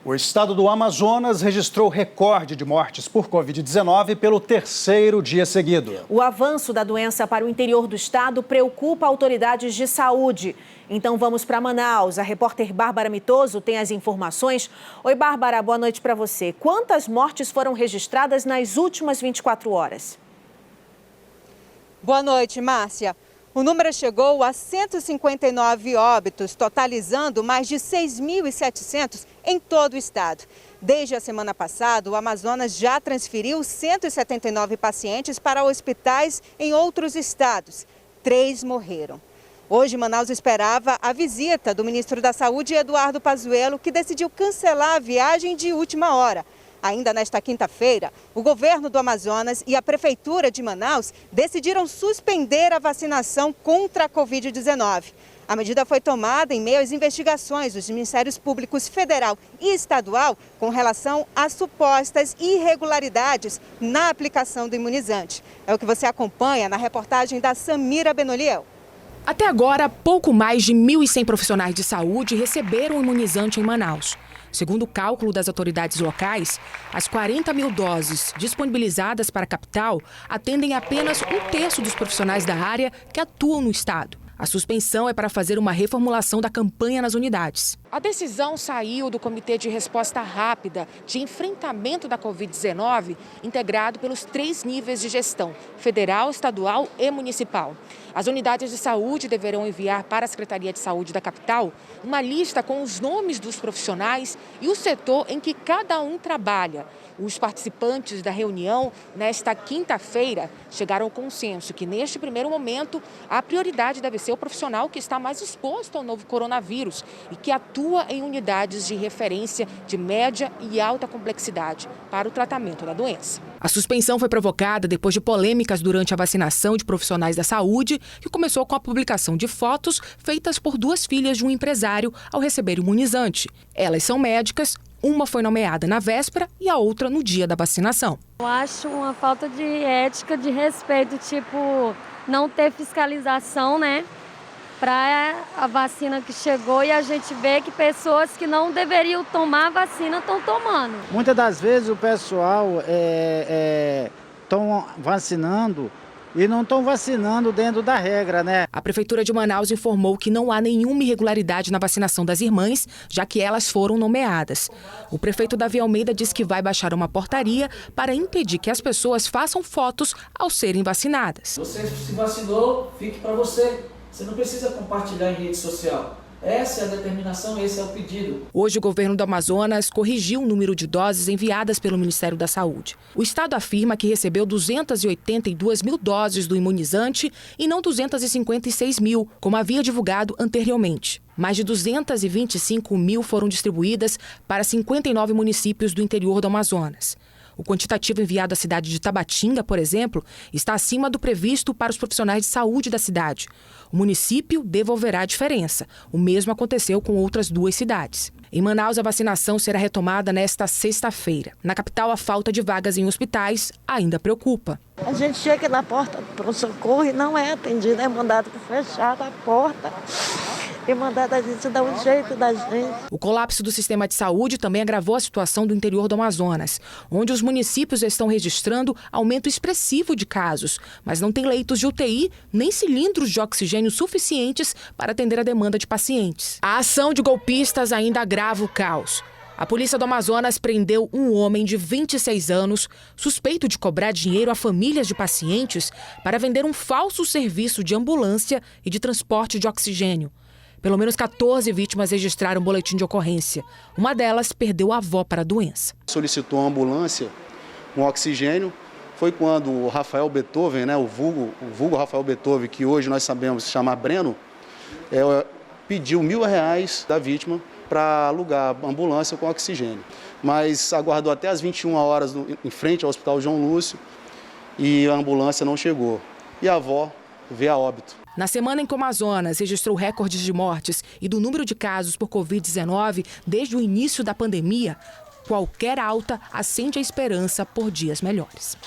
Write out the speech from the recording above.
O estado do Amazonas registrou recorde de mortes por Covid-19 pelo terceiro dia seguido. O avanço da doença para o interior do estado preocupa autoridades de saúde. Então vamos para Manaus. A repórter Bárbara Mitoso tem as informações. Oi, Bárbara, boa noite para você. Quantas mortes foram registradas nas últimas 24 horas? Boa noite, Márcia. O número chegou a 159 óbitos, totalizando mais de 6.700 em todo o estado. Desde a semana passada, o Amazonas já transferiu 179 pacientes para hospitais em outros estados. 3 morreram. Hoje, Manaus esperava a visita do ministro da Saúde, Eduardo Pazuello, que decidiu cancelar a viagem de última hora. Ainda nesta quinta-feira, o governo do Amazonas e a Prefeitura de Manaus decidiram suspender a vacinação contra a Covid-19. A medida foi tomada em meio às investigações dos Ministérios Públicos Federal e Estadual com relação a supostas irregularidades na aplicação do imunizante. É o que você acompanha na reportagem da Samira Benoliel. Até agora, pouco mais de 1.100 profissionais de saúde receberam o imunizante em Manaus. Segundo o cálculo das autoridades locais, as 40 mil doses disponibilizadas para a capital atendem apenas 1/3 dos profissionais da área que atuam no estado. A suspensão é para fazer uma reformulação da campanha nas unidades. A decisão saiu do Comitê de Resposta Rápida de Enfrentamento da Covid-19, integrado pelos 3 níveis de gestão: federal, estadual e municipal. As unidades de saúde deverão enviar para a Secretaria de Saúde da capital uma lista com os nomes dos profissionais e o setor em que cada um trabalha. Os participantes da reunião, nesta quinta-feira, chegaram ao consenso que, neste primeiro momento, a prioridade deve ser o profissional que está mais exposto ao novo coronavírus e que atua em unidades de referência de média e alta complexidade para o tratamento da doença. A suspensão foi provocada depois de polêmicas durante a vacinação de profissionais da saúde, que começou com a publicação de fotos feitas por 2 filhas de um empresário ao receber o imunizante. Elas são médicas. Uma foi nomeada na véspera e a outra no dia da vacinação. Eu acho uma falta de ética, de respeito, tipo, não ter fiscalização, né? Para a vacina que chegou e a gente vê que pessoas que não deveriam tomar a vacina estão tomando. Muitas das vezes o pessoal estão vacinando e não estão vacinando dentro da regra, né? A Prefeitura de Manaus informou que não há nenhuma irregularidade na vacinação das irmãs, já que elas foram nomeadas. O prefeito Davi Almeida disse que vai baixar uma portaria para impedir que as pessoas façam fotos ao serem vacinadas. Você se vacinou, fique para você. Você não precisa compartilhar em rede social. Essa é a determinação, esse é o pedido. Hoje, o governo do Amazonas corrigiu o número de doses enviadas pelo Ministério da Saúde. O estado afirma que recebeu 282 mil doses do imunizante e não 256 mil, como havia divulgado anteriormente. Mais de 225 mil foram distribuídas para 59 municípios do interior do Amazonas. O quantitativo enviado à cidade de Tabatinga, por exemplo, está acima do previsto para os profissionais de saúde da cidade. O município devolverá a diferença. O mesmo aconteceu com outras 2 cidades. Em Manaus, a vacinação será retomada nesta sexta-feira. Na capital, a falta de vagas em hospitais ainda preocupa. A gente chega na porta para o socorro e não é atendido, é mandado fechar a porta. E mandado a gente dar um jeito da gente. O colapso do sistema de saúde também agravou a situação do interior do Amazonas, onde os municípios estão registrando aumento expressivo de casos, mas não tem leitos de UTI nem cilindros de oxigênio suficientes para atender a demanda de pacientes. A ação de golpistas ainda agrava o caos. A polícia do Amazonas prendeu um homem de 26 anos, suspeito de cobrar dinheiro a famílias de pacientes para vender um falso serviço de ambulância e de transporte de oxigênio. Pelo menos 14 vítimas registraram um boletim de ocorrência. Uma delas perdeu a avó para a doença. Solicitou uma ambulância, um oxigênio. Foi quando o Rafael Beethoven, né, o vulgo Rafael Beethoven, que hoje nós sabemos se chamar Breno, pediu R$1.000 da vítima para alugar a ambulância com oxigênio. Mas aguardou até as 21 horas em frente ao Hospital João Lúcio e a ambulância não chegou. E a avó veio a óbito. Na semana em que o Amazonas registrou recordes de mortes e do número de casos por Covid-19 desde o início da pandemia, qualquer alta acende a esperança por dias melhores.